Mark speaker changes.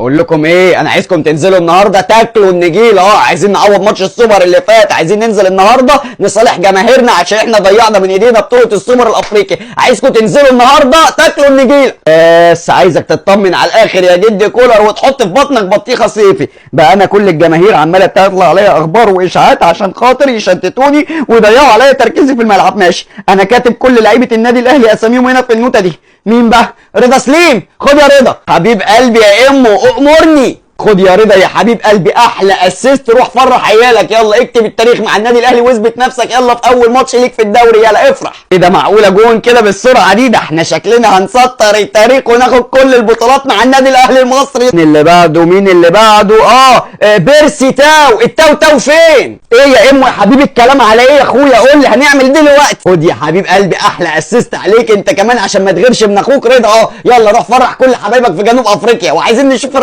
Speaker 1: اقول لكم ايه، انا عايزكم تنزلوا النهارده تاكلوا النجيل. عايزين نعوض ماتش السوبر اللي فات، عايزين ننزل النهارده نصالح جماهيرنا عشان احنا ضيعنا من ايدينا بطوله السوبر الافريقي. عايزكم تنزلوا النهارده تاكلوا النجيل. بس عايزك تطمن على الاخر يا جدي كولر وتحط في بطنك بطيخه صيفي. بقى انا كل الجماهير عماله تطلع عليا اخبار واشاعات عشان خاطر يشتتوني ويضيعوا عليا تركيزي في الملعب. ماشي، انا كاتب كل لعيبه النادي الاهلي اساميهم هنا في النوته دي. مين بقى؟ رضا سليم. خد يا رضا حبيب قلبي يا امه امرني. خد يا رضا يا حبيب قلبي احلى اسيست، روح فرح عيالك. يلا اكتب التاريخ مع النادي الاهلي واثبت نفسك. يلا في اول ماتش ليك في الدوري يلا افرح. ايه ده، معقوله جون كده بالسرعه دي؟ ده احنا شكلنا هنسطر التاريخ وناخد كل البطولات مع النادي الاهلي المصري. مين اللي بعده؟ مين اللي بعده؟ بيرسي تاو. التاو تاو فين؟ ايه يا امه يا حبيبي الكلام على ايه يا اخويا؟ قول لي هنعمل دلوقتي. خد يا حبيب قلبي احلى اسيست عليك انت كمان عشان ما تغيرش من اخوك رضا. يلا روح فرح كل حبايبك في جنوب افريقيا، وعايزين نشوف الرقص